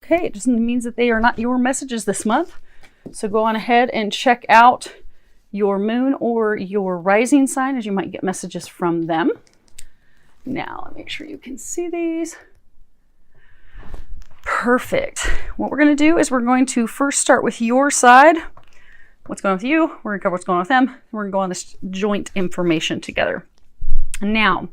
Okay, it just means that they are not your messages this month. So go on ahead and check out your moon or your rising sign, as you might get messages from them. Now, make sure you can see these. Perfect. What we're going to do is we're going to first start with your side. What's going on with you? We're going to cover what's going on with them. We're going to go on this joint information together. Now,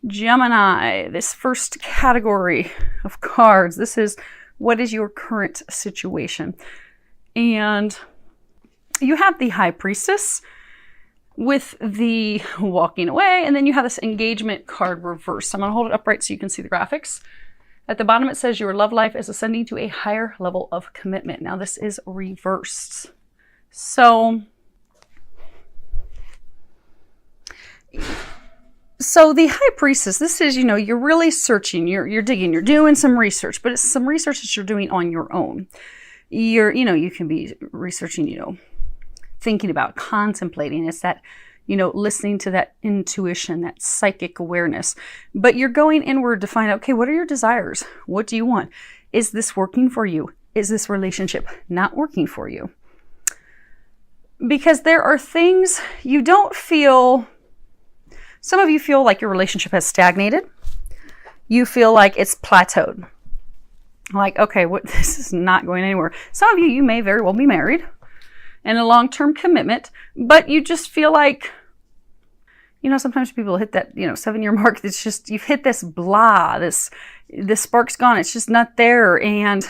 Gemini, this first category of cards, this is what is your current situation? And you have the High Priestess with the walking away, and then you have this engagement card reversed. I'm going to hold it upright so you can see the graphics. At the bottom, it says your love life is ascending to a higher level of commitment. Now, this is reversed. So the High Priestess, this is, you're really searching, you're digging, you're doing some research, but it's some research that you're doing on your own. You can be researching, thinking about, contemplating. It's that, listening to that intuition, that psychic awareness. But you're going inward to find out, okay, what are your desires? What do you want? Is this working for you? Is this relationship not working for you? Because there are things you don't feel. Some of you feel like your relationship has stagnated. You feel like it's plateaued. Like, okay, this is not going anywhere. Some of you may very well be married in a long-term commitment, but you just feel like, sometimes people hit that, 7-year mark. It's just, you've hit this blah, this spark's gone. It's just not there. And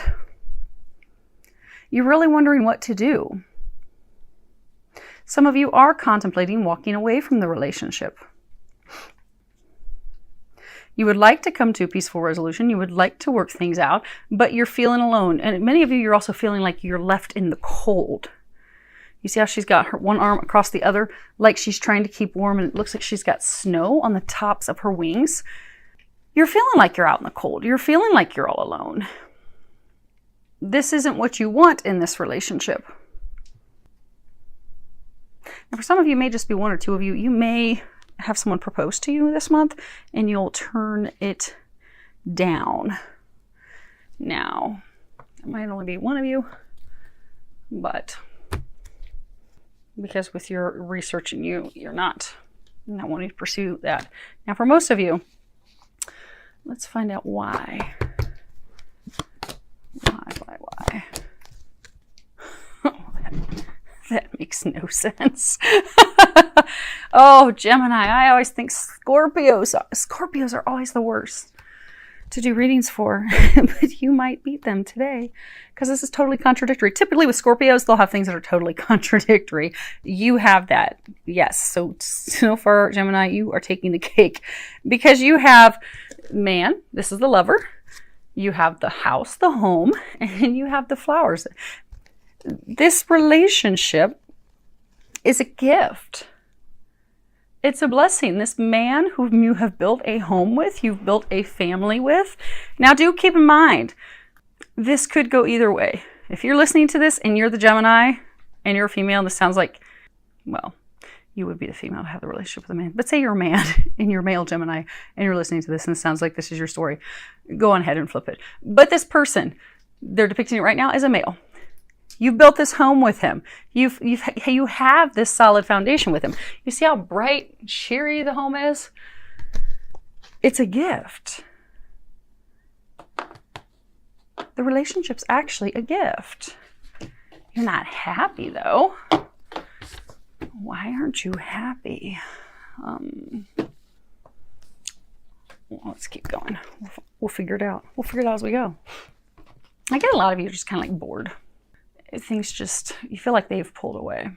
you're really wondering what to do. Some of you are contemplating walking away from the relationship. You would like to come to a peaceful resolution. You would like to work things out, but you're feeling alone. And many of you, you're also feeling like you're left in the cold. You see how she's got her one arm across the other, like she's trying to keep warm, and it looks like she's got snow on the tops of her wings. You're feeling like you're out in the cold. You're feeling like you're all alone. This isn't what you want in this relationship. Now, for some of you, it may just be one or two of you. You may have someone propose to you this month, and you'll turn it down. Now, it might only be one of you, but because with your researching, you're not wanting to pursue that. Now, for most of you, let's find out why. Why? That makes no sense. Oh, Gemini, I always think Scorpios are always the worst to do readings for, but you might beat them today because this is totally contradictory. Typically with Scorpios, they'll have things that are totally contradictory. You have that. Yes. So far, Gemini, you are taking the cake because you have man, this is the lover. You have the house, the home, and you have the flowers. This relationship is a gift. It's a blessing. This man whom you have built a home with, you've built a family with. Now, do keep in mind, this could go either way. If you're listening to this and you're the Gemini and you're a female, and this sounds like, well, you would be the female to have the relationship with a man. But say you're a man and you're a male Gemini and you're listening to this and it sounds like this is your story. Go on ahead and flip it. But this person, they're depicting it right now as a male. You've built this home with him. You have this solid foundation with him. You see how bright and cheery the home is? It's a gift. The relationship's actually a gift. You're not happy though. Why aren't you happy? Let's keep going. We'll figure it out. We'll figure it out as we go. I get a lot of you just kind of like bored. Things just, you feel like they've pulled away.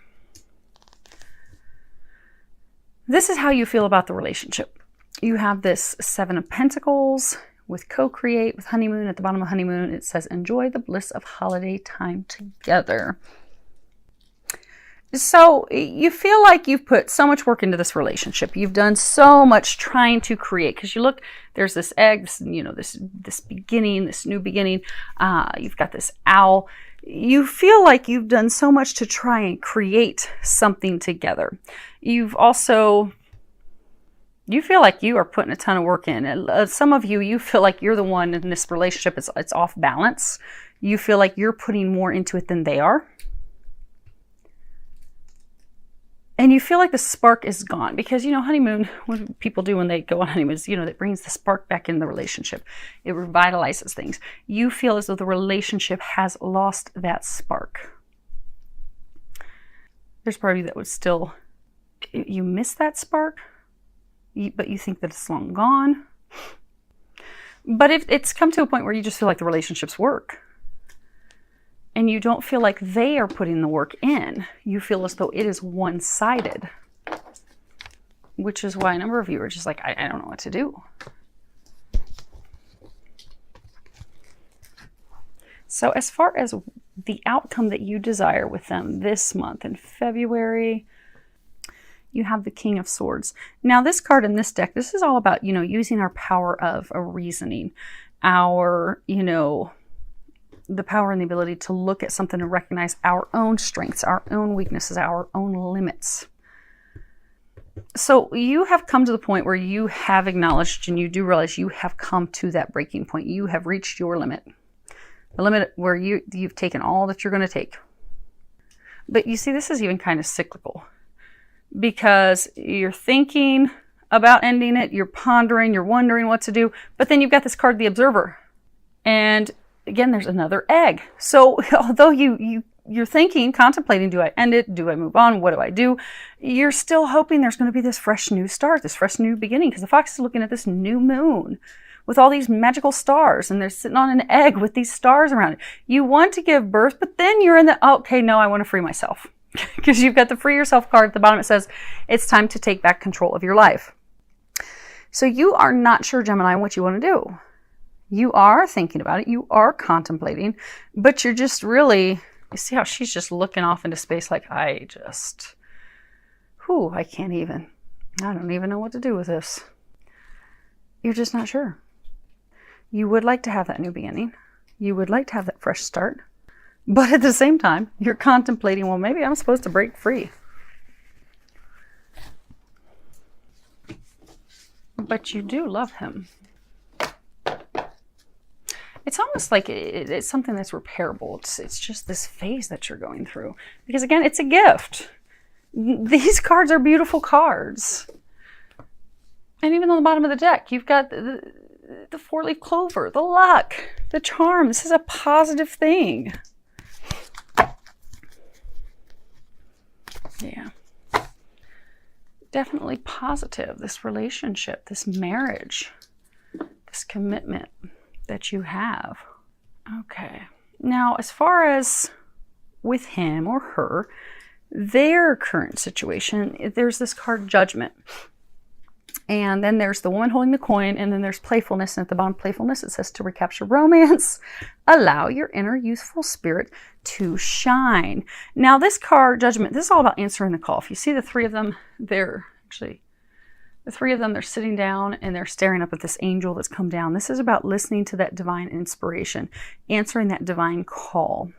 This is how you feel about the relationship. You have this 7 of Pentacles with co-create, with honeymoon. At the bottom of honeymoon, it says, enjoy the bliss of holiday time together. So you feel like you've put so much work into this relationship. You've done so much trying to create, because you look, there's this egg, this beginning, this new beginning. You've got this owl. You feel like you've done so much to try and create something together. You've also You feel like you are putting a ton of work in. And some of you feel like you're the one in this relationship. It's off balance. You feel like you're putting more into it than they are. And you feel like the spark is gone because, honeymoon, what people do when they go on honeymoons, that brings the spark back in the relationship. It revitalizes things. You feel as though the relationship has lost that spark. There's part of you that would still, you miss that spark, but you think that it's long gone. But if it's come to a point where you just feel like the relationships work and you don't feel like they are putting the work in, you feel as though it is one-sided, which is why a number of you are just like, I don't know what to do. So as far as the outcome that you desire with them this month in February, you have the King of Swords. Now this card in this deck, this is all about, using our power of a reasoning, our, the power and the ability to look at something and recognize our own strengths, our own weaknesses, our own limits. So you have come to the point where you have acknowledged and you do realize you have come to that breaking point. You have reached your limit. The limit where you've taken all that you're going to take. But you see, this is even kind of cyclical because you're thinking about ending it, you're pondering, you're wondering what to do, but then you've got this card, the Observer. And again, there's another egg. So although you're thinking, contemplating, do I end it? Do I move on? What do I do? You're still hoping there's going to be this fresh new start, this fresh new beginning, because the fox is looking at this new moon with all these magical stars, and they're sitting on an egg with these stars around it. You want to give birth, but then you're in the, okay, no, I want to free myself. Because you've got the Free Yourself card at the bottom. It says, it's time to take back control of your life. So you are not sure, Gemini, what you want to do. You are thinking about it. You are contemplating, but you're just really, you see how she's just looking off into space like, I don't even know what to do with this. You're just not sure. You would like to have that new beginning. You would like to have that fresh start. But at the same time, you're contemplating, well, maybe I'm supposed to break free. But you do love him. It's almost like it's something that's repairable. It's just this phase that you're going through. Because again, it's a gift. These cards are beautiful cards. And even on the bottom of the deck, you've got the four-leaf clover, the luck, the charm. This is a positive thing. Yeah. Definitely positive, this relationship, this marriage, this commitment that you have. Okay. Now, as far as with him or her, their current situation, there's this card, Judgment. And then there's the woman holding the coin, and then there's playfulness. And at the bottom, playfulness, it says to recapture romance. Allow your inner youthful spirit to shine. Now, this card, Judgment, this is all about answering the call. If you see the three of them, they're sitting down and they're staring up at this angel that's come down. This is about listening to that divine inspiration, answering that divine call.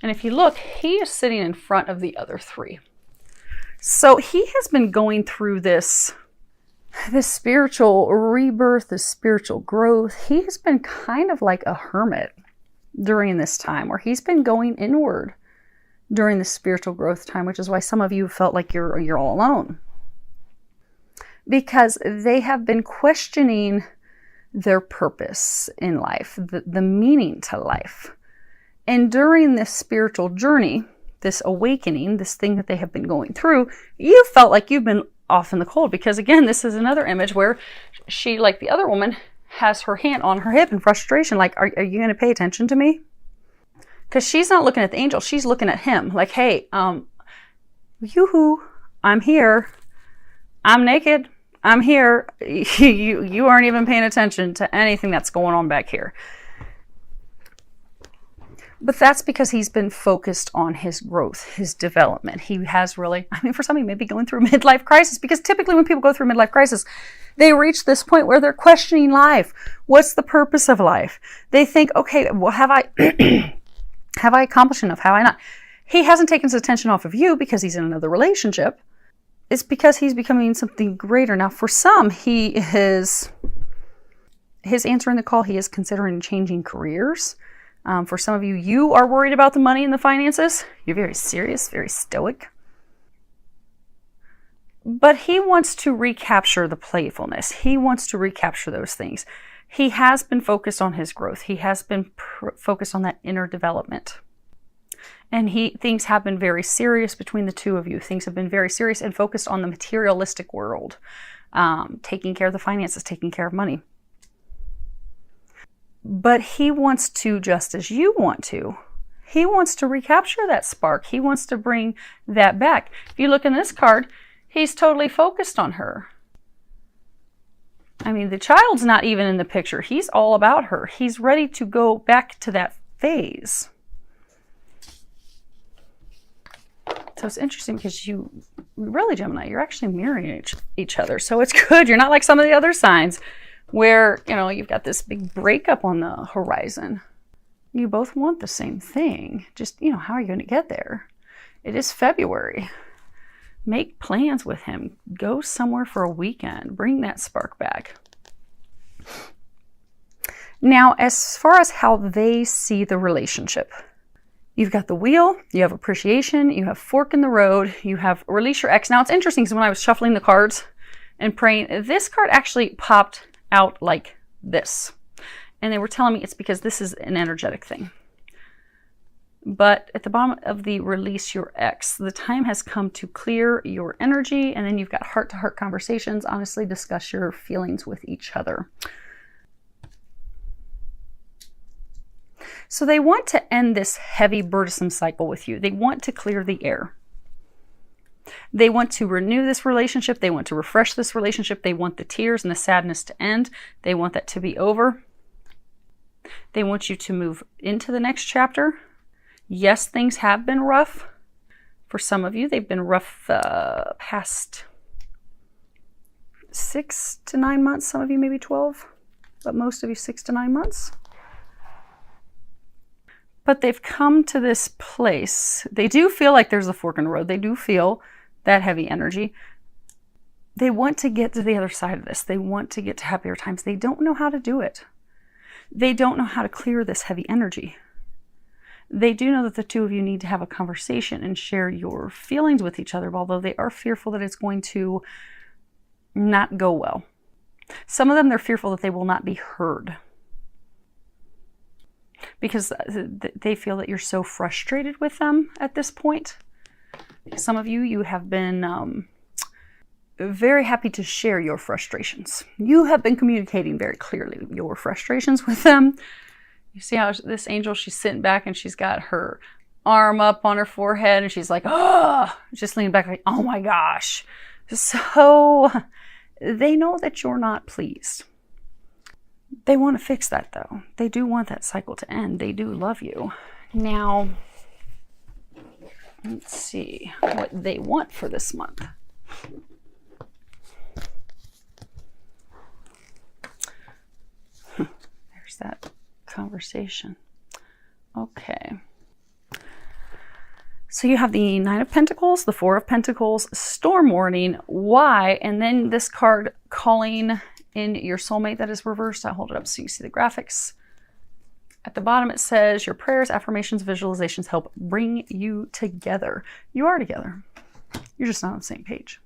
And if you look, he is sitting in front of the other three. So he has been going through this spiritual rebirth, this spiritual growth. He has been kind of like a hermit during this time, where he's been going inward during the spiritual growth time, which is why some of you felt like you're all alone. Because they have been questioning their purpose in life, the meaning to life. And during this spiritual journey, this awakening, this thing that they have been going through, you felt like you've been off in the cold. Because again, this is another image where she, like the other woman, has her hand on her hip in frustration. Like, are you going to pay attention to me? Because she's not looking at the angel. She's looking at him. Like, hey, yoo-hoo, I'm here. I'm naked. I'm here. You aren't even paying attention to anything that's going on back here. But that's because he's been focused on his growth, his development. He has really, for some, he may be going through a midlife crisis, because typically when people go through a midlife crisis, they reach this point where they're questioning life. What's the purpose of life? They think, okay, well, have I accomplished enough? Have I not? He hasn't taken his attention off of you because he's in another relationship. it's because he's becoming something greater. Now, for some, his answering the call, he is considering changing careers. For some of you, you are worried about the money and the finances. You're very serious, very stoic. But he wants to recapture the playfulness. He wants to recapture those things. He has been focused on his growth. He has been focused on that inner development. And things have been very serious between the two of you. Things have been very serious and focused on the materialistic world. Taking care of the finances, taking care of money. But he wants to, just as you want to, he wants to recapture that spark. He wants to bring that back. If you look in this card, he's totally focused on her. I mean, the child's not even in the picture. He's all about her. He's ready to go back to that phase. So it's interesting because you, really, Gemini, you're actually mirroring each other. So it's good. You're not like some of the other signs where, you've got this big breakup on the horizon. You both want the same thing. Just, how are you going to get there? It is February. Make plans with him. Go somewhere for a weekend. Bring that spark back. Now, as far as how they see the relationship, you've got the wheel, you have appreciation, you have fork in the road, you have release your ex. Now, it's interesting because when I was shuffling the cards and praying, this card actually popped out like this. And they were telling me it's because this is an energetic thing. But at the bottom of the release your ex, the time has come to clear your energy, and then you've got heart-to-heart conversations. Honestly, discuss your feelings with each other. So they want to end this heavy, burdensome cycle with you. They want to clear the air. They want to renew this relationship. They want to refresh this relationship. They want the tears and the sadness to end. They want that to be over. They want you to move into the next chapter. Yes, things have been rough. For some of you, they've been rough past 6 to 9 months. Some of you maybe 12, but most of you 6 to 9 months. But they've come to this place. They do feel like there's a fork in the road. They do feel that heavy energy. They want to get to the other side of this. They want to get to happier times. They don't know how to do it. They don't know how to clear this heavy energy. They do know that the two of you need to have a conversation and share your feelings with each other, although they are fearful that it's going to not go well. Some of them, they're fearful that they will not be heard because they feel that you're so frustrated with them at this point. Some of you, you have been very happy to share your frustrations. You have been communicating very clearly your frustrations with them. You see how this angel, she's sitting back and she's got her arm up on her forehead and she's like, oh, just leaning back like, oh my gosh. So they know that you're not pleased. They want to fix that though. They do want that cycle to end. They do love you. Now, let's see what they want for this month. There's that conversation. Okay. So you have the Nine of Pentacles, the Four of Pentacles, Storm Warning, why, and then this card calling in your soulmate that is reversed. I'll hold it up so you see the graphics. At the bottom it says, your prayers, affirmations, visualizations help bring you together. You are together. You're just not on the same page.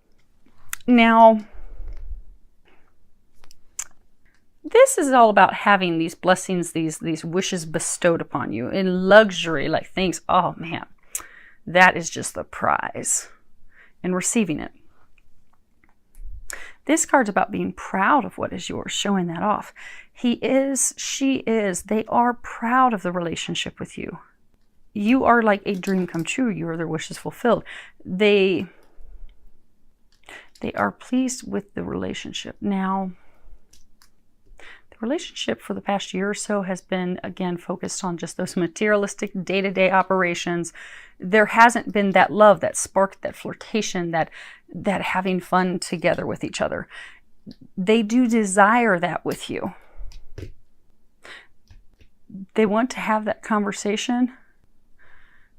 Now, this is all about having these blessings, these wishes bestowed upon you in luxury, like things, oh man, that is just the prize, and receiving it. This card's about being proud of what is yours, showing that off. He is, she is, they are proud of the relationship with you. You are like a dream come true. You are their wishes fulfilled. They are pleased with the relationship. Now, relationship for the past year or so has been, again, focused on just those materialistic day-to-day operations. There hasn't been that love, that spark, that flirtation, that having fun together with each other. They do desire that with you. They want to have that conversation,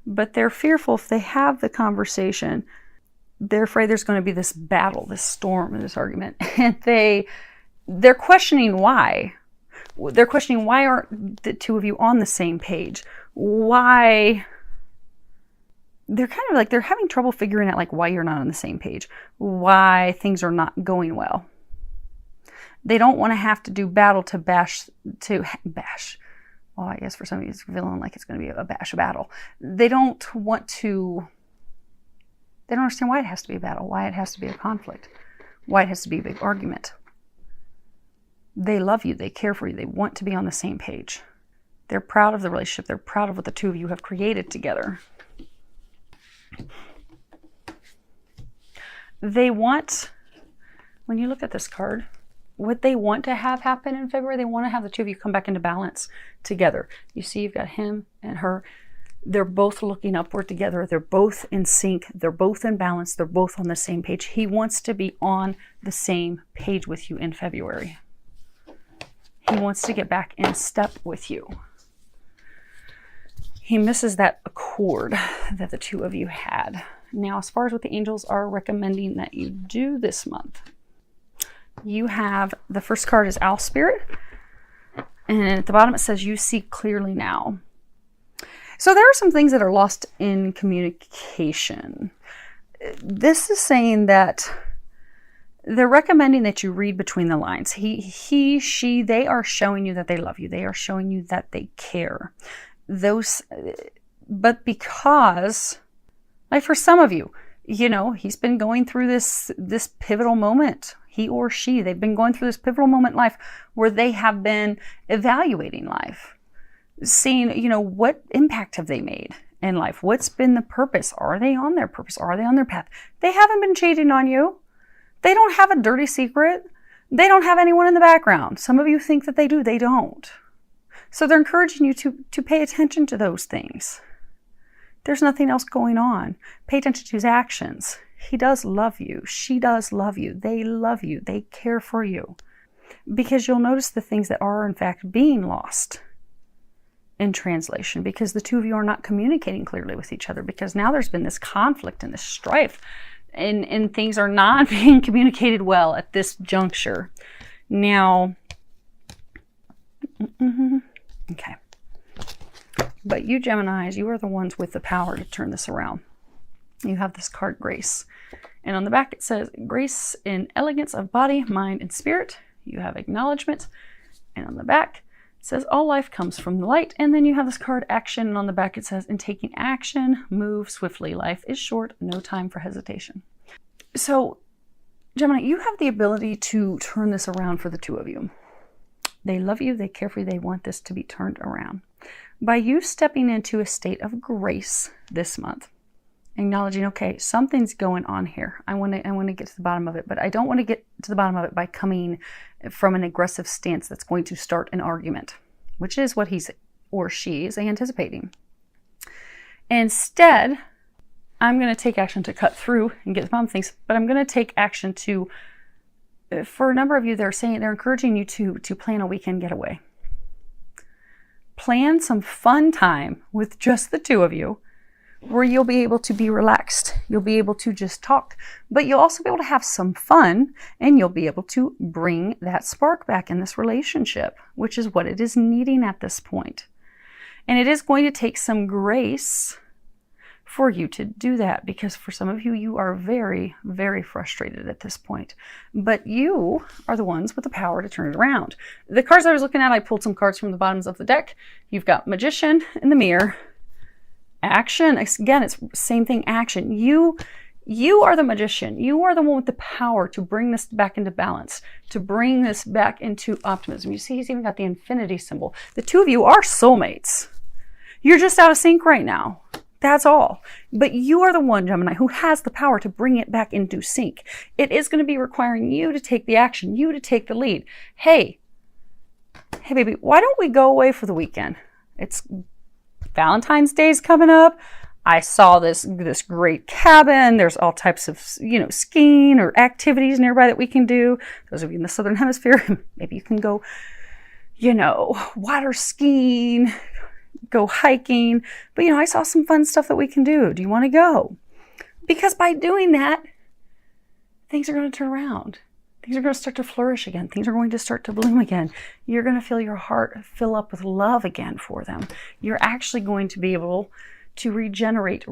but they're fearful if they have the conversation they're afraid there's going to be this battle, this storm, this argument. And they're questioning why. They're questioning why aren't the two of you on the same page? Why? They're kind of like, they're having trouble figuring out like why you're not on the same page, why things are not going well. They don't want to have to do battle to bash. Well, I guess for some of you it's feeling like it's going to be a battle. They don't understand why it has to be a battle, why it has to be a conflict, why it has to be a big argument. They love you, they care for you, they want to be on the same page. They're proud of the relationship, they're proud of what the two of you have created together. They want, when you look at this card, what they want to have happen in February, they want to have the two of you come back into balance together. You see, you've got him and her. They're both looking upward together. They're both in sync. They're both in balance. They're both on the same page. He wants to be on the same page with you in February. He wants to get back in step with you. He misses that accord that the two of you had. Now, as far as what the angels are recommending that you do this month, you have, the first card is Owl Spirit. And at the bottom it says, you see clearly now. So there are some things that are lost in communication. This is saying that they're recommending that you read between the lines. He, she, they are showing you that they love you. They are showing you that they care. But because, like for some of you, you know, he's been going through this pivotal moment. He or she, they've been going through this pivotal moment in life where they have been evaluating life. Seeing, you know, what impact have they made in life? What's been the purpose? Are they on their purpose? Are they on their path? They haven't been cheating on you. They don't have a dirty secret. They don't have anyone in the background. Some of you think that they do. They don't. So they're encouraging you to pay attention to those things. There's nothing else going on. Pay attention to his actions. He does love you. She does love you. They love you. They care for you. Because you'll notice the things that are in fact being lost in translation, because the two of you are not communicating clearly with each other, because now there's been this conflict and this strife, and things are not being communicated well at this juncture. Now, okay. But you Geminis, you are the ones with the power to turn this around. You have this card, Grace. And on the back it says, grace in elegance of body, mind, and spirit. You have acknowledgement. And on the back, it says, all life comes from the light. And then you have this card, action. And on the back it says, in taking action, move swiftly. Life is short, no time for hesitation. So, Gemini, you have the ability to turn this around for the two of you. They love you, they care for you, they want this to be turned around. By you stepping into a state of grace this month, acknowledging, okay, something's going on here. I want to get to the bottom of it, but I don't want to get to the bottom of it by coming from an aggressive stance that's going to start an argument, which is what he's or she is anticipating. Instead, I'm going to take action to cut through and get to the bottom of things, but I'm going to take action to, for a number of you, they're encouraging you to plan a weekend getaway. Plan some fun time with just the two of you, where you'll be able to be relaxed. You'll be able to just talk, but you'll also be able to have some fun, and you'll be able to bring that spark back in this relationship, which is what it is needing at this point. And it is going to take some grace for you to do that, because for some of you, you are very, very frustrated at this point, but you are the ones with the power to turn it around. The cards I was looking at, I pulled some cards from the bottoms of the deck. You've got Magician in the Mirror. Action, again, it's same thing, action. You are the magician. You are the one with the power to bring this back into balance, to bring this back into optimism. You see, he's even got the infinity symbol. The two of you are soulmates. You're just out of sync right now. That's all. But you are the one, Gemini, who has the power to bring it back into sync. It is going to be requiring you to take the action, you to take the lead. Hey baby, why don't we go away for the weekend? It's Valentine's Day is coming up. I saw this great cabin. There's all types of, skiing or activities nearby that we can do. Those of you in the Southern Hemisphere, maybe you can go, water skiing, go hiking. But, I saw some fun stuff that we can do. Do you want to go? Because by doing that, things are going to turn around. Things are going to start to flourish again. Things are going to start to bloom again. You're going to feel your heart fill up with love again for them. You're actually going to be able to regenerate,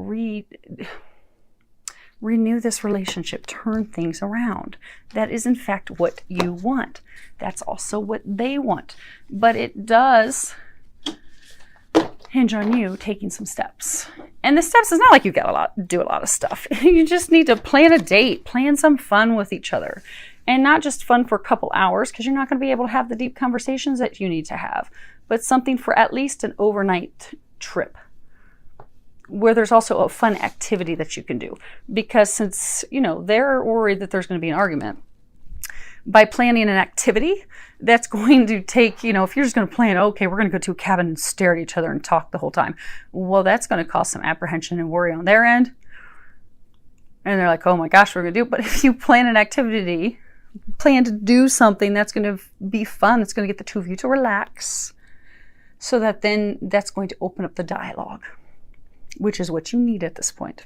renew this relationship, turn things around. That is in fact what you want. That's also what they want. But it does hinge on you taking some steps. And the steps is not like you got to do a lot of stuff. You just need to plan a date, plan some fun with each other. And not just fun for a couple hours, because you're not going to be able to have the deep conversations that you need to have, but something for at least an overnight trip where there's also a fun activity that you can do. Because since, they're worried that there's going to be an argument, by planning an activity that's going to take, if you're just going to plan, okay, we're going to go to a cabin and stare at each other and talk the whole time. Well, that's going to cause some apprehension and worry on their end. And they're like, oh my gosh, we're going to do it. But if you plan an activity, plan to do something that's going to be fun, it's going to get the two of you to relax, so that then that's going to open up the dialogue, which is what you need at this point.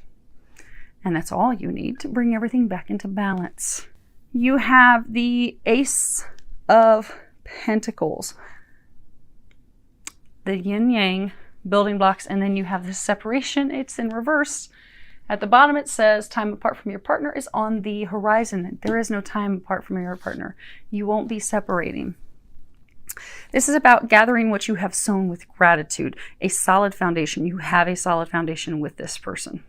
And that's all you need to bring everything back into balance. You have the Ace of Pentacles, the yin-yang building blocks, and then you have the separation. It's in reverse. At the bottom it says time apart from your partner is on the horizon. There is no time apart from your partner. You won't be separating. This is about gathering what you have sown with gratitude, a solid foundation. You have a solid foundation with this person.